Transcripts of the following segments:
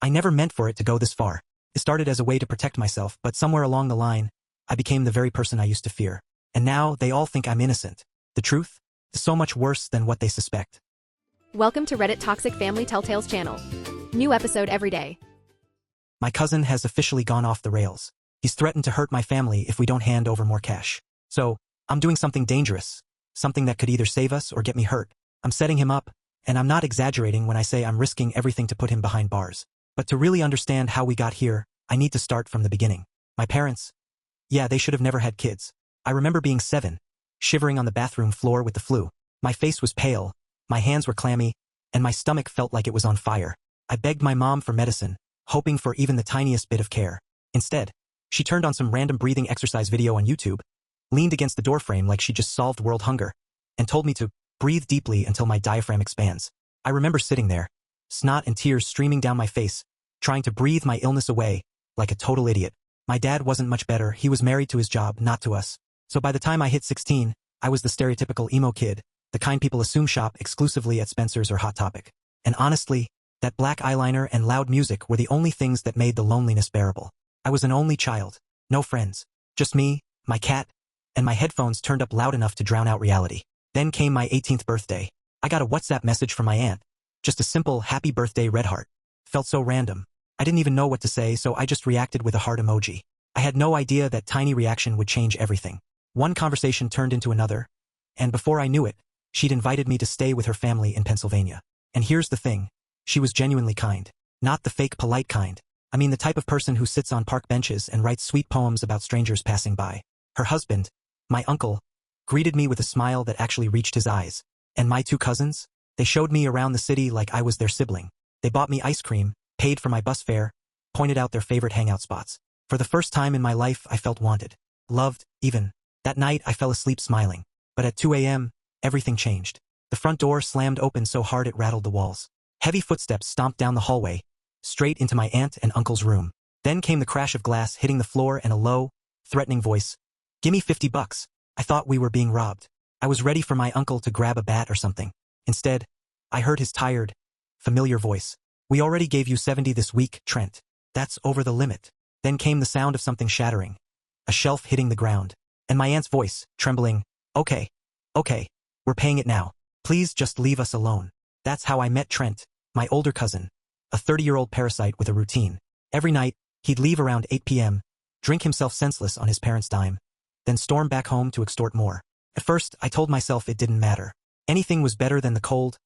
I never meant for it to go this far. It started as a way to protect myself, but somewhere along the line, I became the very person I used to fear. And now they all think I'm innocent. The truth is so much worse than what they suspect. Welcome to Reddit Toxic Family Telltales channel. New episode every day. My cousin has officially gone off the rails. He's threatened to hurt my family if we don't hand over more cash. So, I'm doing something dangerous. Something that could either save us or get me hurt. I'm setting him up, and I'm not exaggerating when I say I'm risking everything to put him behind bars. But to really understand how we got here, I need to start from the beginning. My parents, yeah, they should have never had kids. I remember being 7, shivering on the bathroom floor with the flu. My face was pale, my hands were clammy, and my stomach felt like it was on fire. I begged my mom for medicine, hoping for even the tiniest bit of care. Instead, she turned on some random breathing exercise video on YouTube, leaned against the doorframe like she just solved world hunger, and told me to breathe deeply until my diaphragm expands. I remember sitting there, snot and tears streaming down my face, trying to breathe my illness away, like a total idiot. My dad wasn't much better. He was married to his job, not to us. So by the time I hit 16, I was the stereotypical emo kid, the kind people assume shop exclusively at Spencer's or Hot Topic. And honestly, that black eyeliner and loud music were the only things that made the loneliness bearable. I was an only child, no friends, just me, my cat, and my headphones turned up loud enough to drown out reality. Then came my 18th birthday. I got a WhatsApp message from my aunt. Just a simple happy birthday red heart. Felt so random. I didn't even know what to say, so I just reacted with a heart emoji. I had no idea that tiny reaction would change everything. One conversation turned into another, and before I knew it, she'd invited me to stay with her family in Pennsylvania. And here's the thing, she was genuinely kind. Not the fake polite kind. I mean the type of person who sits on park benches and writes sweet poems about strangers passing by. Her husband, my uncle, greeted me with a smile that actually reached his eyes. And my 2 cousins? They showed me around the city like I was their sibling. They bought me ice cream, paid for my bus fare, pointed out their favorite hangout spots. For the first time in my life, I felt wanted. Loved, even. That night, I fell asleep smiling. But at 2 a.m., everything changed. The front door slammed open so hard it rattled the walls. Heavy footsteps stomped down the hallway, straight into my aunt and uncle's room. Then came the crash of glass hitting the floor and a low, threatening voice. "Gimme $50. I thought we were being robbed. I was ready for my uncle to grab a bat or something. Instead, I heard his tired, familiar voice. "We already gave you 70 this week, Trent. That's over the limit." Then came the sound of something shattering, a shelf hitting the ground, and my aunt's voice, trembling. Okay, we're paying it now. Please just leave us alone." That's how I met Trent, my older cousin, a 30-year-old parasite with a routine. Every night, he'd leave around 8 p.m., drink himself senseless on his parents' dime, then storm back home to extort more. At first, I told myself it didn't matter. Anything was better than the cold,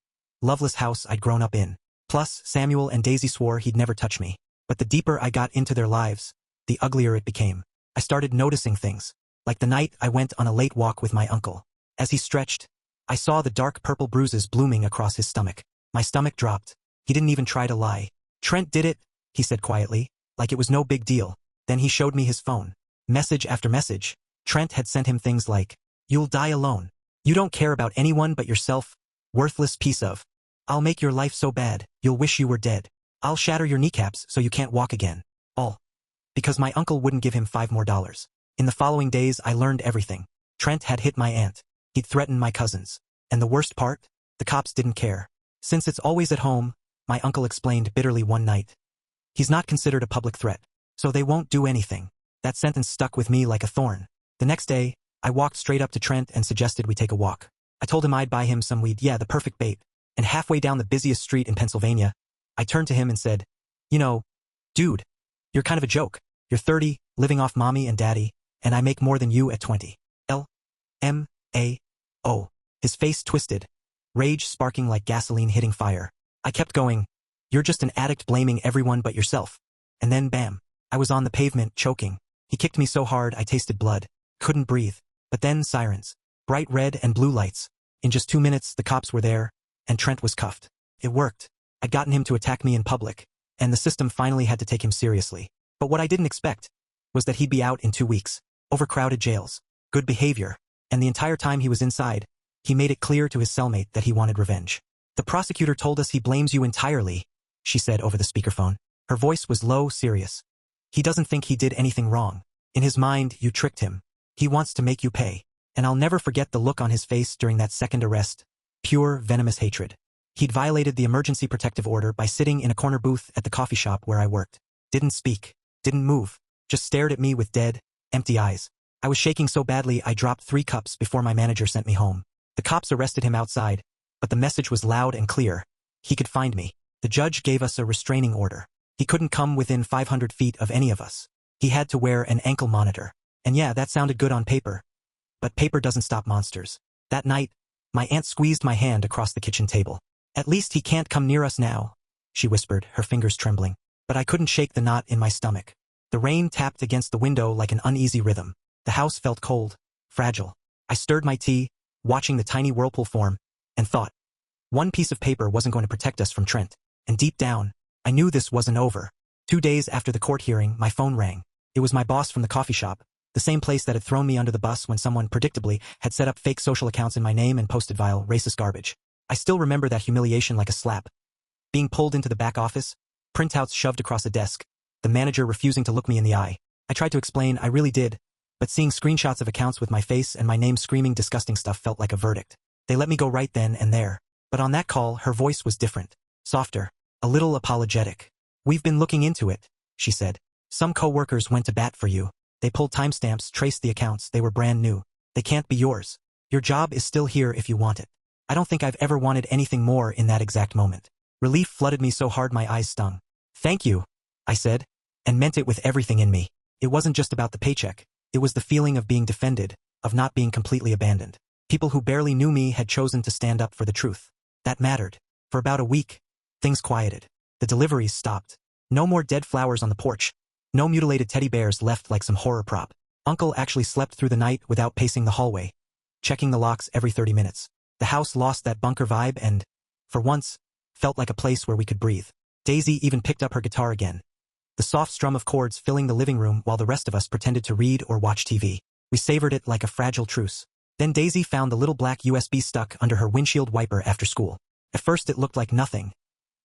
loveless house I'd grown up in. Plus, Samuel and Daisy swore he'd never touch me. But the deeper I got into their lives, the uglier it became. I started noticing things, like the night I went on a late walk with my uncle. As he stretched, I saw the dark purple bruises blooming across his stomach. My stomach dropped. He didn't even try to lie. "Trent did it," he said quietly, like it was no big deal. Then he showed me his phone. Message after message. Trent had sent him things like, "You'll die alone. You don't care about anyone but yourself. Worthless piece of. I'll make your life so bad, you'll wish you were dead. I'll shatter your kneecaps so you can't walk again." All because my uncle wouldn't give him $5 more. In the following days, I learned everything. Trent had hit my aunt. He'd threatened my cousins. And the worst part? The cops didn't care. "Since it's always at home," my uncle explained bitterly one night, "he's not considered a public threat, so they won't do anything." That sentence stuck with me like a thorn. The next day, I walked straight up to Trent and suggested we take a walk. I told him I'd buy him some weed, the perfect bait. And halfway down the busiest street in Pennsylvania, I turned to him and said, "You know, dude, you're kind of a joke. You're 30, living off mommy and daddy, and I make more than you at 20. LMAO. His face twisted, rage sparking like gasoline hitting fire. I kept going, "You're just an addict blaming everyone but yourself." And then bam, I was on the pavement, choking. He kicked me so hard I tasted blood, couldn't breathe. But then sirens, bright red and blue lights. In just 2 minutes, the cops were there, and Trent was cuffed. It worked. I'd gotten him to attack me in public, and the system finally had to take him seriously. But what I didn't expect was that he'd be out in 2 weeks. Overcrowded jails, good behavior, and the entire time he was inside, he made it clear to his cellmate that he wanted revenge. "The prosecutor told us he blames you entirely," she said over the speakerphone. Her voice was low, serious. "He doesn't think he did anything wrong. In his mind, you tricked him. He wants to make you pay." And I'll never forget the look on his face during that second arrest. Pure, venomous hatred. He'd violated the emergency protective order by sitting in a corner booth at the coffee shop where I worked. Didn't speak. Didn't move. Just stared at me with dead, empty eyes. I was shaking so badly I dropped 3 cups before my manager sent me home. The cops arrested him outside, but the message was loud and clear. He could find me. The judge gave us a restraining order. He couldn't come within 500 feet of any of us. He had to wear an ankle monitor. And yeah, that sounded good on paper. But paper doesn't stop monsters. That night, my aunt squeezed my hand across the kitchen table. "At least he can't come near us now," she whispered, her fingers trembling. But I couldn't shake the knot in my stomach. The rain tapped against the window like an uneasy rhythm. The house felt cold, fragile. I stirred my tea, watching the tiny whirlpool form, and thought, one piece of paper wasn't going to protect us from Trent. And deep down, I knew this wasn't over. 2 days after the court hearing, my phone rang. It was my boss from the coffee shop, the same place that had thrown me under the bus when someone predictably had set up fake social accounts in my name and posted vile, racist garbage. I still remember that humiliation like a slap. Being pulled into the back office, printouts shoved across a desk, the manager refusing to look me in the eye. I tried to explain I really did, but seeing screenshots of accounts with my face and my name screaming disgusting stuff felt like a verdict. They let me go right then and there. But on that call, her voice was different, softer, a little apologetic. "We've been looking into it," she said. "Some co-workers went to bat for you. They pulled timestamps, traced the accounts, they were brand new. They can't be yours. Your job is still here if you want it." I don't think I've ever wanted anything more in that exact moment. Relief flooded me so hard my eyes stung. "Thank you," I said, and meant it with everything in me. It wasn't just about the paycheck. It was the feeling of being defended, of not being completely abandoned. People who barely knew me had chosen to stand up for the truth. That mattered. For about a week, things quieted. The deliveries stopped. No more dead flowers on the porch. No mutilated teddy bears left like some horror prop. Uncle actually slept through the night without pacing the hallway, checking the locks every 30 minutes. The house lost that bunker vibe and, for once, felt like a place where we could breathe. Daisy even picked up her guitar again. The soft strum of chords filling the living room while the rest of us pretended to read or watch TV. We savored it like a fragile truce. Then Daisy found the little black USB stuck under her windshield wiper after school. At first it looked like nothing.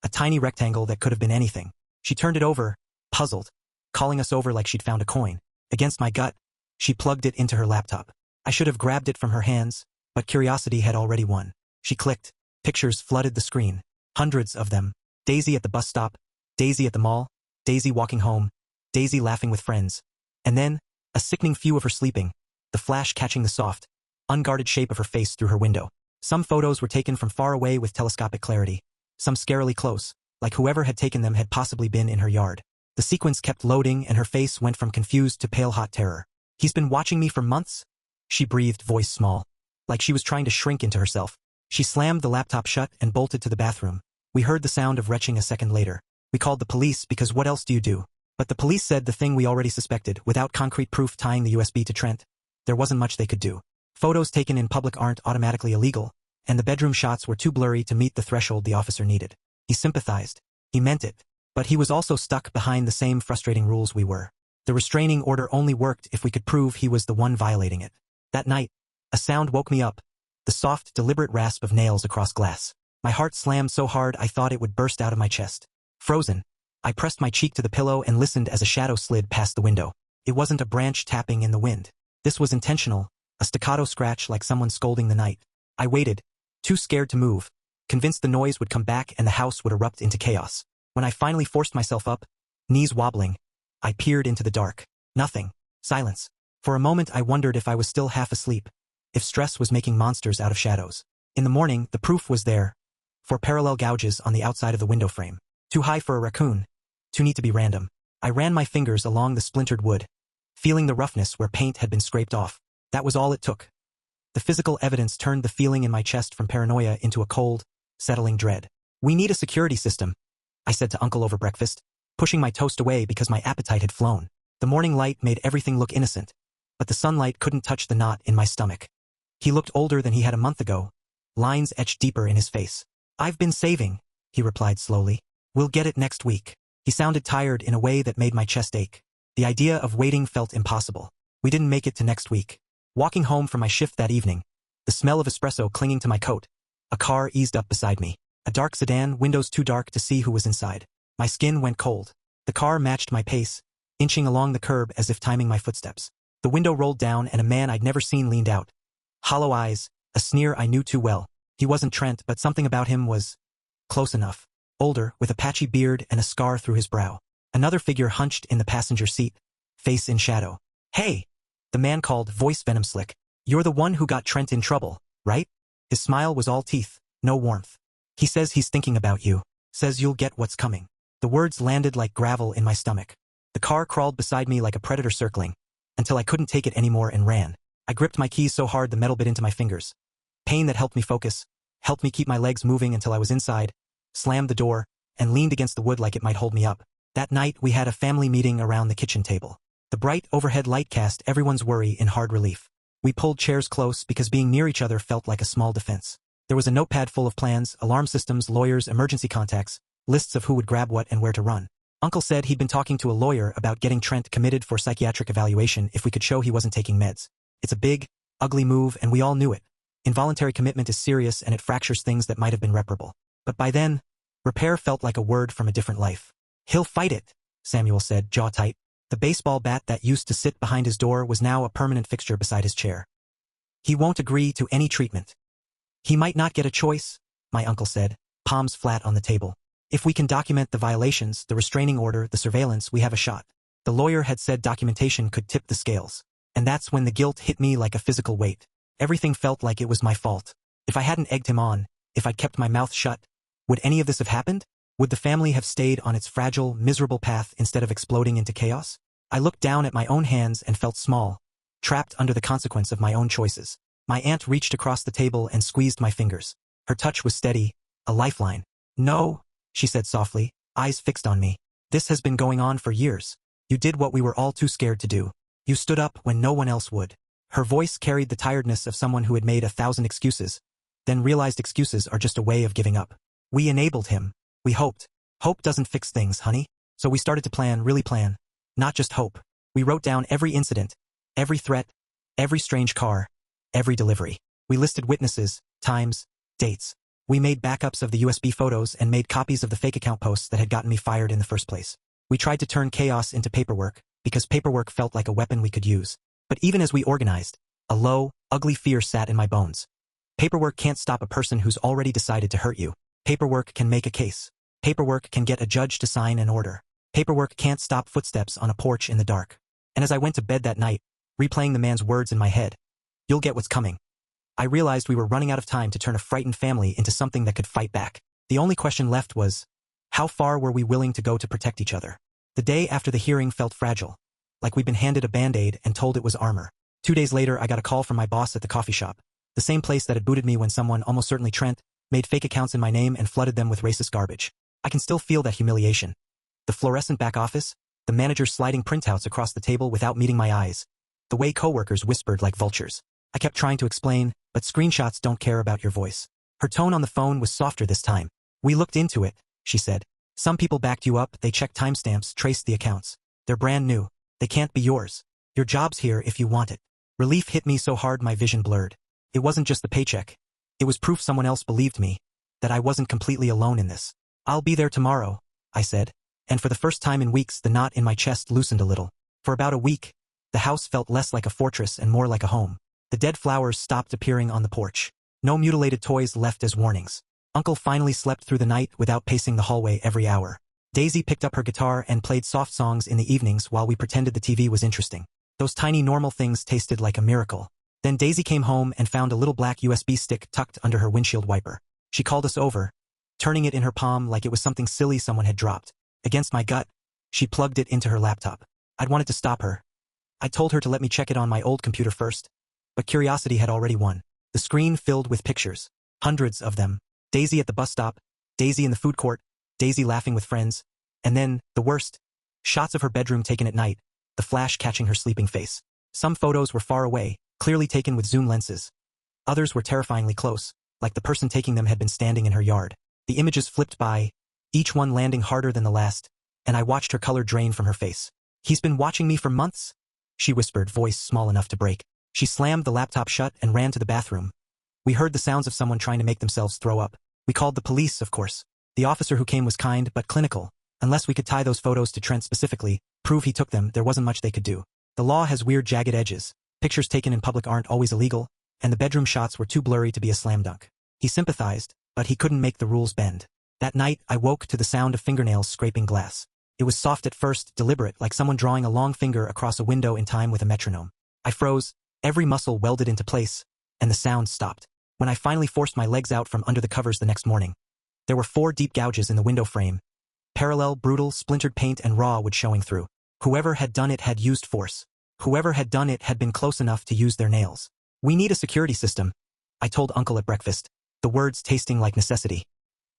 A tiny rectangle that could have been anything. She turned it over, puzzled, calling us over like she'd found a coin. Against my gut, she plugged it into her laptop. I should have grabbed it from her hands, but curiosity had already won. She clicked. Pictures flooded the screen. Hundreds of them. Daisy at the bus stop, Daisy at the mall, Daisy walking home, Daisy laughing with friends. And then, a sickening few of her sleeping, the flash catching the soft, unguarded shape of her face through her window. Some photos were taken from far away with telescopic clarity. Some scarily close, like whoever had taken them had possibly been in her yard. The sequence kept loading and her face went from confused to pale hot terror. "He's been watching me for months?" She breathed, voice small, like she was trying to shrink into herself. She slammed the laptop shut and bolted to the bathroom. We heard the sound of retching a second later. We called the police because what else do you do? But the police said the thing we already suspected, without concrete proof tying the USB to Trent. There wasn't much they could do. Photos taken in public aren't automatically illegal, and the bedroom shots were too blurry to meet the threshold the officer needed. He sympathized. He meant it. But he was also stuck behind the same frustrating rules we were. The restraining order only worked if we could prove he was the one violating it. That night, a sound woke me up. The soft, deliberate rasp of nails across glass. My heart slammed so hard I thought it would burst out of my chest. Frozen, I pressed my cheek to the pillow and listened as a shadow slid past the window. It wasn't a branch tapping in the wind. This was intentional, a staccato scratch like someone scolding the night. I waited, too scared to move, convinced the noise would come back and the house would erupt into chaos. When I finally forced myself up, knees wobbling, I peered into the dark. Nothing. Silence. For a moment I wondered if I was still half asleep, if stress was making monsters out of shadows. In the morning, the proof was there. 4 parallel gouges on the outside of the window frame. Too high for a raccoon. Too neat to be random. I ran my fingers along the splintered wood, feeling the roughness where paint had been scraped off. That was all it took. The physical evidence turned the feeling in my chest from paranoia into a cold, settling dread. "We need a security system," I said to Uncle over breakfast, pushing my toast away because my appetite had flown. The morning light made everything look innocent, but the sunlight couldn't touch the knot in my stomach. He looked older than he had a month ago, lines etched deeper in his face. "I've been saving," he replied slowly. "We'll get it next week." He sounded tired in a way that made my chest ache. The idea of waiting felt impossible. We didn't make it to next week. Walking home from my shift that evening, the smell of espresso clinging to my coat, a car eased up beside me. A dark sedan, windows too dark to see who was inside. My skin went cold. The car matched my pace, inching along the curb as if timing my footsteps. The window rolled down and a man I'd never seen leaned out. Hollow eyes, a sneer I knew too well. He wasn't Trent, but something about him was Close enough. Older, with a patchy beard and a scar through his brow. Another figure hunched in the passenger seat, face in shadow. "Hey!" The man called, voice venom slick. "You're the one who got Trent in trouble, right?" His smile was all teeth, no warmth. "He says he's thinking about you. Says you'll get what's coming." The words landed like gravel in my stomach. The car crawled beside me like a predator circling, until I couldn't take it anymore and ran. I gripped my keys so hard the metal bit into my fingers. Pain that helped me focus, helped me keep my legs moving until I was inside, slammed the door, and leaned against the wood like it might hold me up. That night we had a family meeting around the kitchen table. The bright overhead light cast everyone's worry in hard relief. We pulled chairs close because being near each other felt like a small defense. There was a notepad full of plans, alarm systems, lawyers, emergency contacts, lists of who would grab what and where to run. Uncle said he'd been talking to a lawyer about getting Trent committed for psychiatric evaluation if we could show he wasn't taking meds. It's a big, ugly move, and we all knew it. Involuntary commitment is serious and it fractures things that might have been reparable. But by then, repair felt like a word from a different life. "He'll fight it," Samuel said, jaw tight. The baseball bat that used to sit behind his door was now a permanent fixture beside his chair. "He won't agree to any treatment." "He might not get a choice," my uncle said, palms flat on the table. "If we can document the violations, the restraining order, the surveillance, we have a shot." The lawyer had said documentation could tip the scales. And that's when the guilt hit me like a physical weight. Everything felt like it was my fault. If I hadn't egged him on, if I'd kept my mouth shut, would any of this have happened? Would the family have stayed on its fragile, miserable path instead of exploding into chaos? I looked down at my own hands and felt small, trapped under the consequence of my own choices. My aunt reached across the table and squeezed my fingers. Her touch was steady, a lifeline. "No," she said softly, eyes fixed on me. "This has been going on for years. You did what we were all too scared to do. You stood up when no one else would." Her voice carried the tiredness of someone who had made 1,000 excuses, then realized excuses are just a way of giving up. "We enabled him. We hoped. Hope doesn't fix things, honey." So we started to plan, really plan. Not just hope. We wrote down every incident, every threat, every strange car, every delivery. We listed witnesses, times, dates. We made backups of the USB photos and made copies of the fake account posts that had gotten me fired in the first place. We tried to turn chaos into paperwork, because paperwork felt like a weapon we could use. But even as we organized, a low, ugly fear sat in my bones. Paperwork can't stop a person who's already decided to hurt you. Paperwork can make a case. Paperwork can get a judge to sign an order. Paperwork can't stop footsteps on a porch in the dark. And as I went to bed that night, replaying the man's words in my head, "You'll get what's coming," I realized we were running out of time to turn a frightened family into something that could fight back. The only question left was, how far were we willing to go to protect each other? The day after the hearing felt fragile, like we'd been handed a Band-Aid and told it was armor. 2 days later, I got a call from my boss at the coffee shop, the same place that had booted me when someone, almost certainly Trent, made fake accounts in my name and flooded them with racist garbage. I can still feel that humiliation. The fluorescent back office, the manager sliding printouts across the table without meeting my eyes, the way coworkers whispered like vultures. I kept trying to explain, but screenshots don't care about your voice. Her tone on the phone was softer this time. "We looked into it," she said. "Some people backed you up, they checked timestamps, traced the accounts. They're brand new. They can't be yours. Your job's here if you want it." Relief hit me so hard my vision blurred. It wasn't just the paycheck. It was proof someone else believed me, that I wasn't completely alone in this. "I'll be there tomorrow," I said, and for the first time in weeks the knot in my chest loosened a little. For about a week, the house felt less like a fortress and more like a home. The dead flowers stopped appearing on the porch. No mutilated toys left as warnings. Uncle finally slept through the night without pacing the hallway every hour. Daisy picked up her guitar and played soft songs in the evenings while we pretended the TV was interesting. Those tiny normal things tasted like a miracle. Then Daisy came home and found a little black USB stick tucked under her windshield wiper. She called us over, turning it in her palm like it was something silly someone had dropped. Against my gut, she plugged it into her laptop. I'd wanted to stop her. I told her to let me check it on my old computer first. But curiosity had already won. The screen filled with pictures. Hundreds of them. Daisy at the bus stop, Daisy in the food court, Daisy laughing with friends. And then, the worst, shots of her bedroom taken at night, the flash catching her sleeping face. Some photos were far away, clearly taken with zoom lenses. Others were terrifyingly close, like the person taking them had been standing in her yard. The images flipped by, each one landing harder than the last, and I watched her color drain from her face. "He's been watching me for months," she whispered, voice small enough to break. She slammed the laptop shut and ran to the bathroom. We heard the sounds of someone trying to make themselves throw up. We called the police, of course. The officer who came was kind but clinical. Unless we could tie those photos to Trent specifically, prove he took them, there wasn't much they could do. The law has weird jagged edges. Pictures taken in public aren't always illegal, and the bedroom shots were too blurry to be a slam dunk. He sympathized, but he couldn't make the rules bend. That night, I woke to the sound of fingernails scraping glass. It was soft at first, deliberate, like someone drawing a long finger across a window in time with a metronome. I froze, every muscle welded into place, and the sound stopped. When I finally forced my legs out from under the covers the next morning, there were 4 deep gouges in the window frame. Parallel, brutal, splintered paint and raw wood showing through. Whoever had done it had used force. Whoever had done it had been close enough to use their nails. "We need a security system," I told Uncle at breakfast, the words tasting like necessity.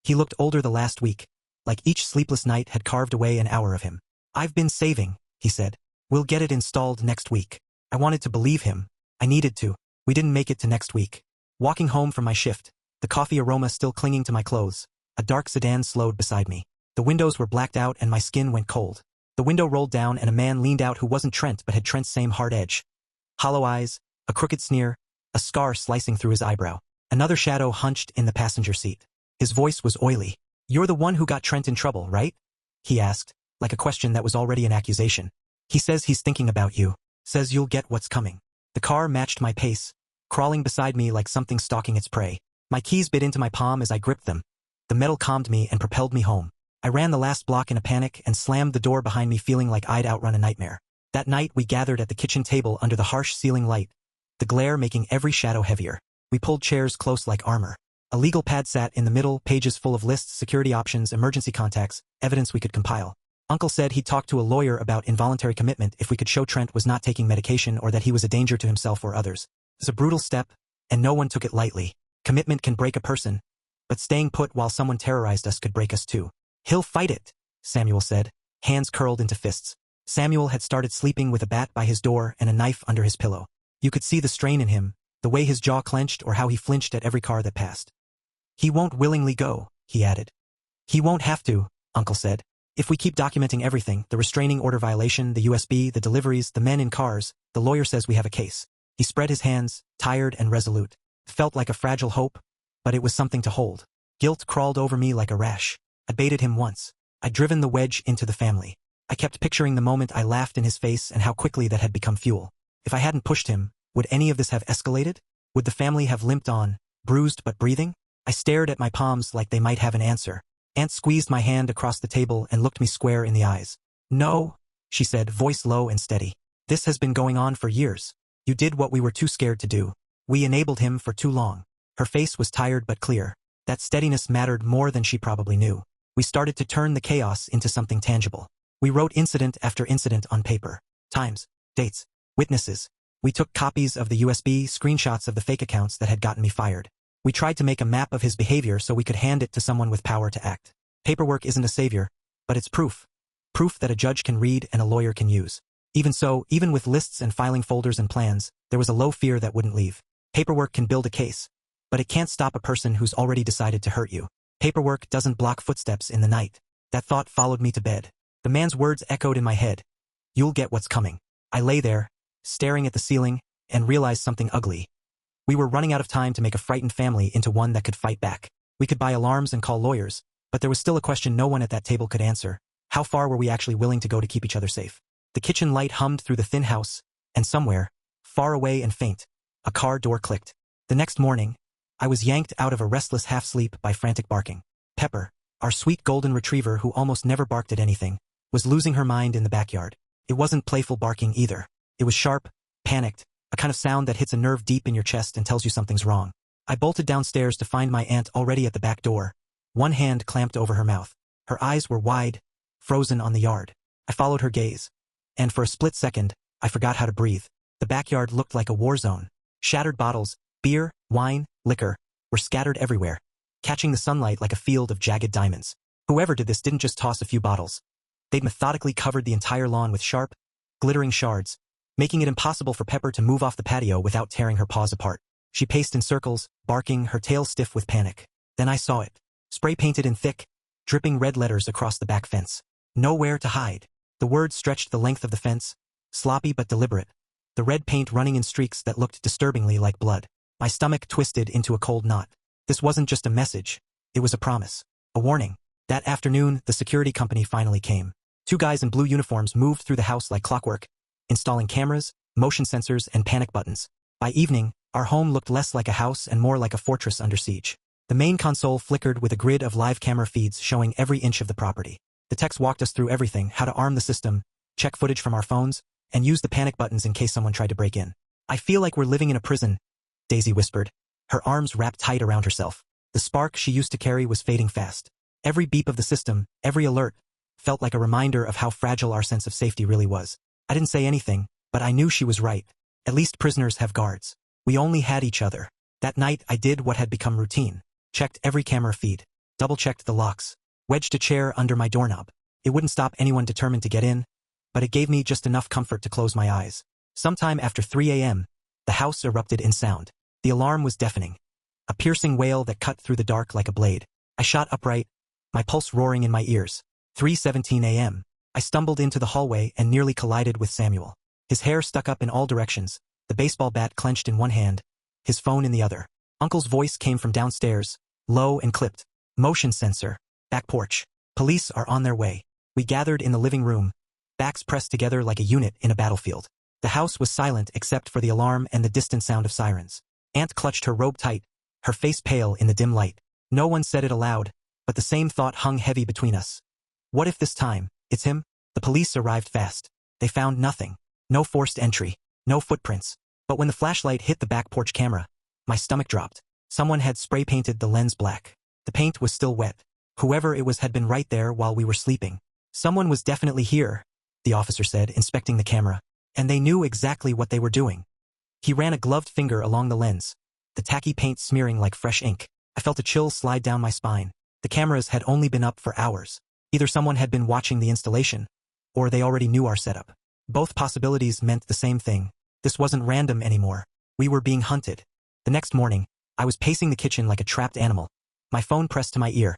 He looked older the last week, like each sleepless night had carved away an hour of him. "I've been saving," he said. "We'll get it installed next week." I wanted to believe him. I needed to. We didn't make it to next week. Walking home from my shift, the coffee aroma still clinging to my clothes, a dark sedan slowed beside me. The windows were blacked out and my skin went cold. The window rolled down and a man leaned out who wasn't Trent but had Trent's same hard edge. Hollow eyes, a crooked sneer, a scar slicing through his eyebrow. Another shadow hunched in the passenger seat. His voice was oily. "You're the one who got Trent in trouble, right?" he asked, like a question that was already an accusation. "He says he's thinking about you. Says you'll get what's coming." The car matched my pace, crawling beside me like something stalking its prey. My keys bit into my palm as I gripped them. The metal calmed me and propelled me home. I ran the last block in a panic and slammed the door behind me, feeling like I'd outrun a nightmare. That night we gathered at the kitchen table under the harsh ceiling light, the glare making every shadow heavier. We pulled chairs close like armor. A legal pad sat in the middle, pages full of lists, security options, emergency contacts, evidence we could compile. Uncle said he'd talk to a lawyer about involuntary commitment if we could show Trent was not taking medication or that he was a danger to himself or others. It's a brutal step, and no one took it lightly. Commitment can break a person, but staying put while someone terrorized us could break us too. "He'll fight it," Samuel said, hands curled into fists. Samuel had started sleeping with a bat by his door and a knife under his pillow. You could see the strain in him, the way his jaw clenched or how he flinched at every car that passed. "He won't willingly go," he added. "He won't have to," Uncle said. "If we keep documenting everything, the restraining order violation, the USB, the deliveries, the men in cars, the lawyer says we have a case." He spread his hands, tired and resolute. It felt like a fragile hope, but it was something to hold. Guilt crawled over me like a rash. I baited him once. I'd driven the wedge into the family. I kept picturing the moment I laughed in his face and how quickly that had become fuel. If I hadn't pushed him, would any of this have escalated? Would the family have limped on, bruised but breathing? I stared at my palms like they might have an answer. Aunt squeezed my hand across the table and looked me square in the eyes. "No," she said, voice low and steady. "This has been going on for years. You did what we were too scared to do. We enabled him for too long." Her face was tired but clear. That steadiness mattered more than she probably knew. We started to turn the chaos into something tangible. We wrote incident after incident on paper. Times, dates, witnesses. We took copies of the USB, screenshots of the fake accounts that had gotten me fired. We tried to make a map of his behavior so we could hand it to someone with power to act. Paperwork isn't a savior, but it's proof. Proof that a judge can read and a lawyer can use. Even so, even with lists and filing folders and plans, there was a low fear that wouldn't leave. Paperwork can build a case, but it can't stop a person who's already decided to hurt you. Paperwork doesn't block footsteps in the night. That thought followed me to bed. The man's words echoed in my head. "You'll get what's coming." I lay there, staring at the ceiling, and realized something ugly. We were running out of time to make a frightened family into one that could fight back. We could buy alarms and call lawyers, but there was still a question no one at that table could answer. How far were we actually willing to go to keep each other safe? The kitchen light hummed through the thin house, and somewhere, far away and faint, a car door clicked. The next morning, I was yanked out of a restless half-sleep by frantic barking. Pepper, our sweet golden retriever who almost never barked at anything, was losing her mind in the backyard. It wasn't playful barking either. It was sharp, panicked, a kind of sound that hits a nerve deep in your chest and tells you something's wrong. I bolted downstairs to find my aunt already at the back door, one hand clamped over her mouth. Her eyes were wide, frozen on the yard. I followed her gaze, and for a split second, I forgot how to breathe. The backyard looked like a war zone. Shattered bottles, beer, wine, liquor, were scattered everywhere, catching the sunlight like a field of jagged diamonds. Whoever did this didn't just toss a few bottles. They'd methodically covered the entire lawn with sharp, glittering shards, making it impossible for Pepper to move off the patio without tearing her paws apart. She paced in circles, barking, her tail stiff with panic. Then I saw it, spray-painted in thick, dripping red letters across the back fence. "Nowhere to hide." The words stretched the length of the fence, sloppy but deliberate, the red paint running in streaks that looked disturbingly like blood. My stomach twisted into a cold knot. This wasn't just a message, it was a promise, a warning. That afternoon, the security company finally came. 2 guys in blue uniforms moved through the house like clockwork, installing cameras, motion sensors, and panic buttons. By evening, our home looked less like a house and more like a fortress under siege. The main console flickered with a grid of live camera feeds showing every inch of the property. The text walked us through everything: how to arm the system, check footage from our phones, and use the panic buttons in case someone tried to break in. "I feel like we're living in a prison," Daisy whispered, her arms wrapped tight around herself. The spark she used to carry was fading fast. Every beep of the system, every alert, felt like a reminder of how fragile our sense of safety really was. I didn't say anything, but I knew she was right. At least prisoners have guards. We only had each other. That night I did what had become routine. Checked every camera feed. Double-checked the locks. Wedged a chair under my doorknob. It wouldn't stop anyone determined to get in, but it gave me just enough comfort to close my eyes. Sometime after 3 a.m., the house erupted in sound. The alarm was deafening. A piercing wail that cut through the dark like a blade. I shot upright, my pulse roaring in my ears. 3:17 a.m. I stumbled into the hallway and nearly collided with Samuel. His hair stuck up in all directions, the baseball bat clenched in one hand, his phone in the other. Uncle's voice came from downstairs, low and clipped. "Motion sensor. Back porch. Police are on their way." We gathered in the living room, backs pressed together like a unit in a battlefield. The house was silent except for the alarm and the distant sound of sirens. Aunt clutched her robe tight, her face pale in the dim light. No one said it aloud, but the same thought hung heavy between us. What if this time, it's him? The police arrived fast. They found nothing. No forced entry. No footprints. But when the flashlight hit the back porch camera, my stomach dropped. Someone had spray-painted the lens black. The paint was still wet. Whoever it was had been right there while we were sleeping. "Someone was definitely here," the officer said, inspecting the camera. "And they knew exactly what they were doing." He ran a gloved finger along the lens, the tacky paint smearing like fresh ink. I felt a chill slide down my spine. The cameras had only been up for hours. Either someone had been watching the installation, or they already knew our setup. Both possibilities meant the same thing. This wasn't random anymore. We were being hunted. The next morning, I was pacing the kitchen like a trapped animal, my phone pressed to my ear,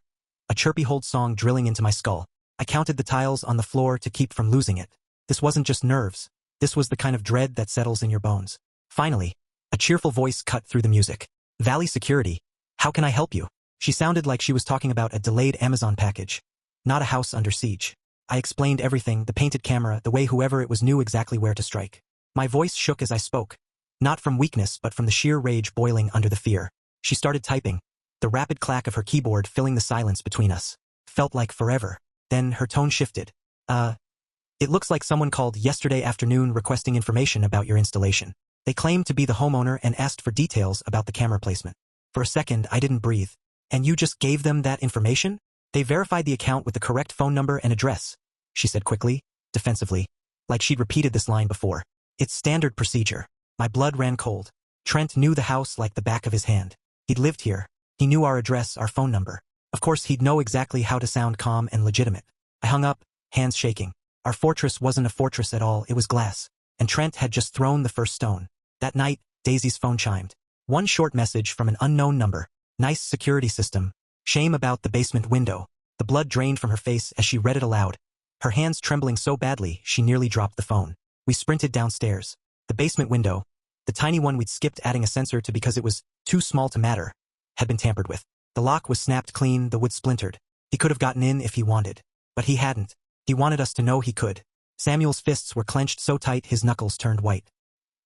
a chirpy hold song drilling into my skull. I counted the tiles on the floor to keep from losing it. This wasn't just nerves. This was the kind of dread that settles in your bones. Finally, a cheerful voice cut through the music. "Valley Security. How can I help you?" She sounded like she was talking about a delayed Amazon package, not a house under siege. I explained everything, the painted camera, the way whoever it was knew exactly where to strike. My voice shook as I spoke, not from weakness but from the sheer rage boiling under the fear. She started typing, the rapid clack of her keyboard filling the silence between us. Felt like forever. Then her tone shifted. It looks like someone called yesterday afternoon requesting information about your installation. They claimed to be the homeowner and asked for details about the camera placement. For a second, I didn't breathe. And you just gave them that information? They verified the account with the correct phone number and address, she said quickly, defensively, like she'd repeated this line before. It's standard procedure. My blood ran cold. Trent knew the house like the back of his hand. He'd lived here. He knew our address, our phone number. Of course, he'd know exactly how to sound calm and legitimate. I hung up, hands shaking. Our fortress wasn't a fortress at all, it was glass. And Trent had just thrown the first stone. That night, Daisy's phone chimed. One short message from an unknown number. Nice security system. Shame about the basement window. The blood drained from her face as she read it aloud, her hands trembling so badly she nearly dropped the phone. We sprinted downstairs. The basement window, the tiny one we'd skipped adding a sensor to because it was too small to matter, had been tampered with. The lock was snapped clean, the wood splintered. He could have gotten in if he wanted. But he hadn't. He wanted us to know he could. Samuel's fists were clenched so tight his knuckles turned white.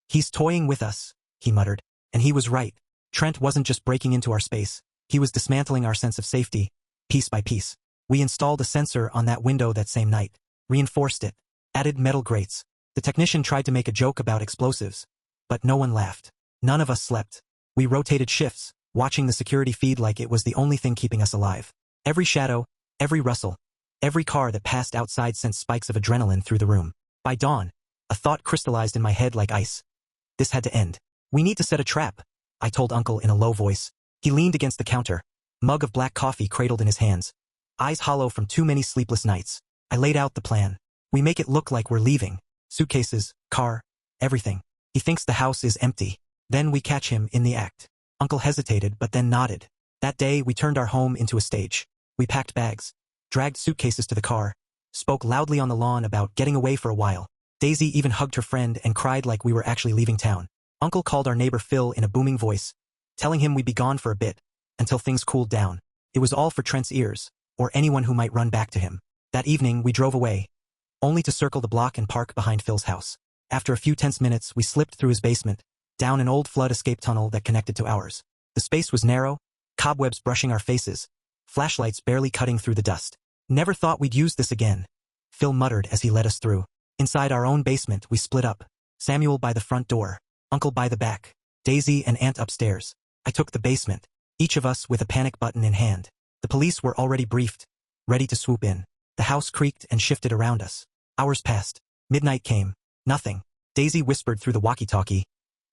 He's toying with us, he muttered. And he was right. Trent wasn't just breaking into our space. He was dismantling our sense of safety, piece by piece. We installed a sensor on that window that same night, reinforced it, added metal grates. The technician tried to make a joke about explosives, but no one laughed. None of us slept. We rotated shifts, watching the security feed like it was the only thing keeping us alive. Every shadow, every rustle, every car that passed outside sent spikes of adrenaline through the room. By dawn, a thought crystallized in my head like ice. This had to end. We need to set a trap, I told Uncle in a low voice. He leaned against the counter, mug of black coffee cradled in his hands, eyes hollow from too many sleepless nights. I laid out the plan. We make it look like we're leaving. Suitcases, car, everything. He thinks the house is empty. Then we catch him in the act. Uncle hesitated but then nodded. That day we turned our home into a stage. We packed bags, dragged suitcases to the car, spoke loudly on the lawn about getting away for a while. Daisy even hugged her friend and cried like we were actually leaving town. Uncle called our neighbor Phil in a booming voice, telling him we'd be gone for a bit, until things cooled down. It was all for Trent's ears, or anyone who might run back to him. That evening we drove away, only to circle the block and park behind Phil's house. After a few tense minutes we slipped through his basement, down an old flood escape tunnel that connected to ours. The space was narrow, cobwebs brushing our faces, flashlights barely cutting through the dust. Never thought we'd use this again, Phil muttered as he led us through. Inside our own basement, we split up. Samuel by the front door, Uncle by the back, Daisy and Aunt upstairs. I took the basement, each of us with a panic button in hand. The police were already briefed, ready to swoop in. The house creaked and shifted around us. Hours passed. Midnight came. Nothing. Daisy whispered through the walkie-talkie,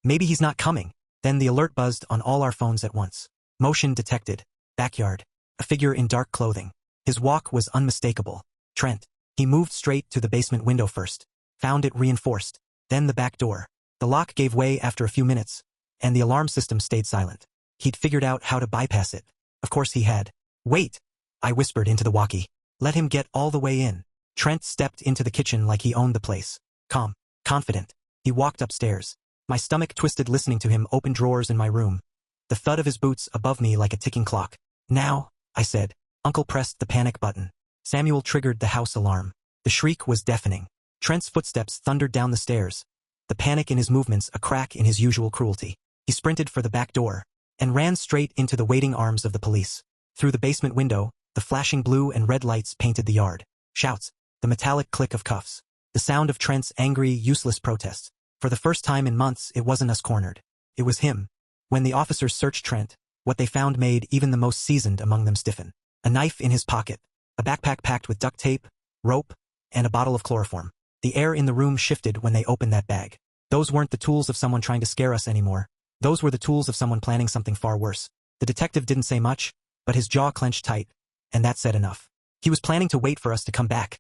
"Maybe he's not coming." Then the alert buzzed on all our phones at once. Motion detected. Backyard. A figure in dark clothing. His walk was unmistakable. Trent. He moved straight to the basement window first. Found it reinforced. Then the back door. The lock gave way after a few minutes, and the alarm system stayed silent. He'd figured out how to bypass it. Of course he had. "Wait," I whispered into the walkie. "Let him get all the way in." Trent stepped into the kitchen like he owned the place. Calm, confident. He walked upstairs. My stomach twisted listening to him open drawers in my room. The thud of his boots above me like a ticking clock. "Now," I said. Uncle pressed the panic button. Samuel triggered the house alarm. The shriek was deafening. Trent's footsteps thundered down the stairs. The panic in his movements, a crack in his usual cruelty. He sprinted for the back door and ran straight into the waiting arms of the police. Through the basement window, the flashing blue and red lights painted the yard. Shouts, the metallic click of cuffs, the sound of Trent's angry, useless protests. For the first time in months, it wasn't us cornered. It was him. When the officers searched Trent, what they found made even the most seasoned among them stiffen. A knife in his pocket, a backpack packed with duct tape, rope, and a bottle of chloroform. The air in the room shifted when they opened that bag. Those weren't the tools of someone trying to scare us anymore. Those were the tools of someone planning something far worse. The detective didn't say much, but his jaw clenched tight, and that said enough. He was planning to wait for us to come back.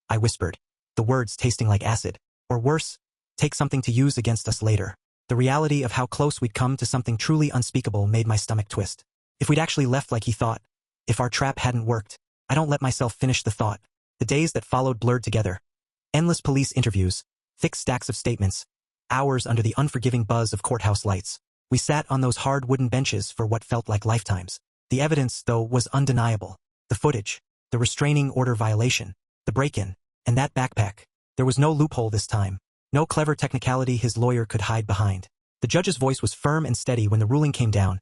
I whispered, the words tasting like acid. Or worse, take something to use against us later. The reality of how close we'd come to something truly unspeakable made my stomach twist. If we'd actually left like he thought, if our trap hadn't worked, I don't let myself finish the thought. The days that followed blurred together. Endless police interviews, thick stacks of statements, hours under the unforgiving buzz of courthouse lights. We sat on those hard wooden benches for what felt like lifetimes. The evidence, though, was undeniable. The footage, the restraining order violation, the break-in, and that backpack. There was no loophole this time. No clever technicality his lawyer could hide behind. The judge's voice was firm and steady when the ruling came down.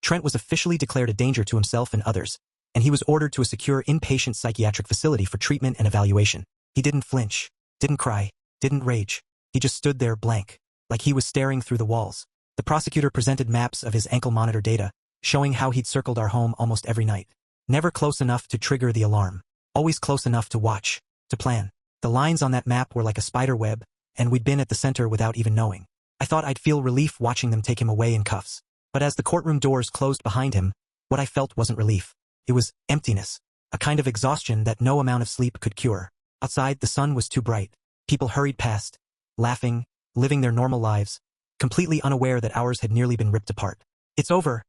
Trent was officially declared a danger to himself and others, and he was ordered to a secure inpatient psychiatric facility for treatment and evaluation. He didn't flinch, didn't cry, didn't rage. He just stood there blank, like he was staring through the walls. The prosecutor presented maps of his ankle monitor data, showing how he'd circled our home almost every night. Never close enough to trigger the alarm. Always close enough to watch, to plan. The lines on that map were like a spider web, and we'd been at the center without even knowing. I thought I'd feel relief watching them take him away in cuffs. But as the courtroom doors closed behind him, what I felt wasn't relief. It was emptiness, a kind of exhaustion that no amount of sleep could cure. Outside, the sun was too bright. People hurried past, laughing, living their normal lives, completely unaware that ours had nearly been ripped apart. "It's over,"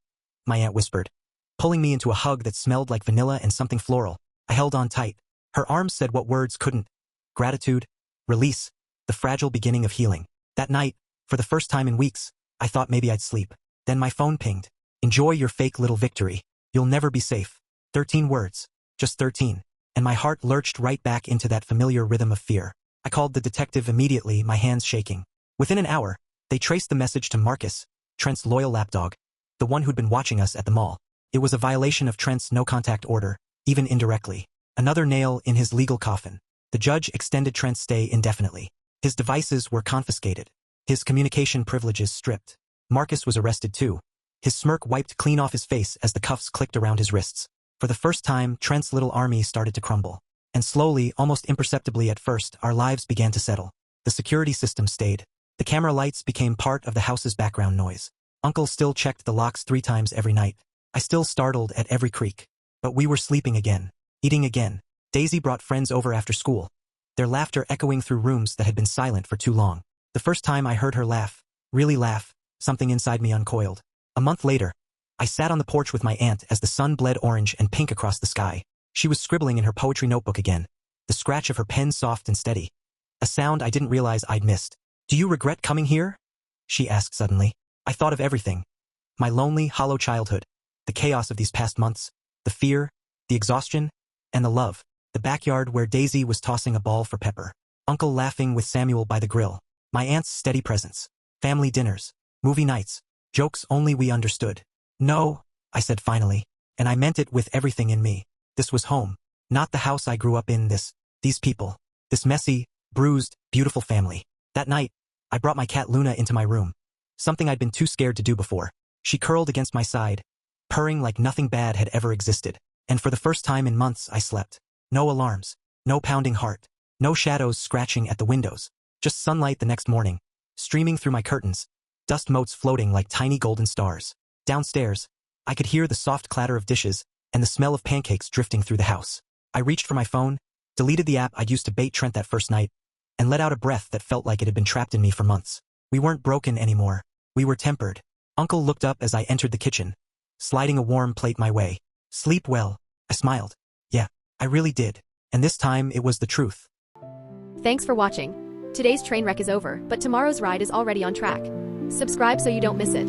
my aunt whispered, pulling me into a hug that smelled like vanilla and something floral. I held on tight. Her arms said what words couldn't. Gratitude, release, the fragile beginning of healing. That night, for the first time in weeks, I thought maybe I'd sleep. Then my phone pinged. "Enjoy your fake little victory. You'll never be safe." 13 words. Just 13. And my heart lurched right back into that familiar rhythm of fear. I called the detective immediately, my hands shaking. Within an hour, they traced the message to Marcus, Trent's loyal lapdog, the one who'd been watching us at the mall. It was a violation of Trent's no-contact order, even indirectly. Another nail in his legal coffin. The judge extended Trent's stay indefinitely. His devices were confiscated. His communication privileges stripped. Marcus was arrested too. His smirk wiped clean off his face as the cuffs clicked around his wrists. For the first time, Trent's little army started to crumble. And slowly, almost imperceptibly at first, our lives began to settle. The security system stayed. The camera lights became part of the house's background noise. Uncle still checked the locks 3 times every night. I still startled at every creak. But we were sleeping again. Eating again. Daisy brought friends over after school, their laughter echoing through rooms that had been silent for too long. The first time I heard her laugh, really laugh, something inside me uncoiled. A month later, I sat on the porch with my aunt as the sun bled orange and pink across the sky. She was scribbling in her poetry notebook again, the scratch of her pen soft and steady. A sound I didn't realize I'd missed. "Do you regret coming here?" she asked suddenly. I thought of everything. My lonely, hollow childhood, the chaos of these past months, the fear, the exhaustion, and the love. The backyard where Daisy was tossing a ball for Pepper. Uncle laughing with Samuel by the grill. My aunt's steady presence. Family dinners. Movie nights. Jokes only we understood. No, I said finally. And I meant it with everything in me. This was home. Not the house I grew up in, these people. This messy, bruised, beautiful family. That night, I brought my cat Luna into my room. Something I'd been too scared to do before. She curled against my side, purring like nothing bad had ever existed. And for the first time in months, I slept. No alarms. No pounding heart. No shadows scratching at the windows. Just sunlight the next morning, streaming through my curtains. Dust motes floating like tiny golden stars. Downstairs, I could hear the soft clatter of dishes and the smell of pancakes drifting through the house. I reached for my phone, deleted the app I'd used to bait Trent that first night, and let out a breath that felt like it had been trapped in me for months. We weren't broken anymore. We were tempered. Uncle looked up as I entered the kitchen, sliding a warm plate my way. Sleep well, I smiled. Yeah, I really did. And this time it was the truth. Thanks for watching. Today's train wreck is over, but tomorrow's ride is already on track. Subscribe so you don't miss it.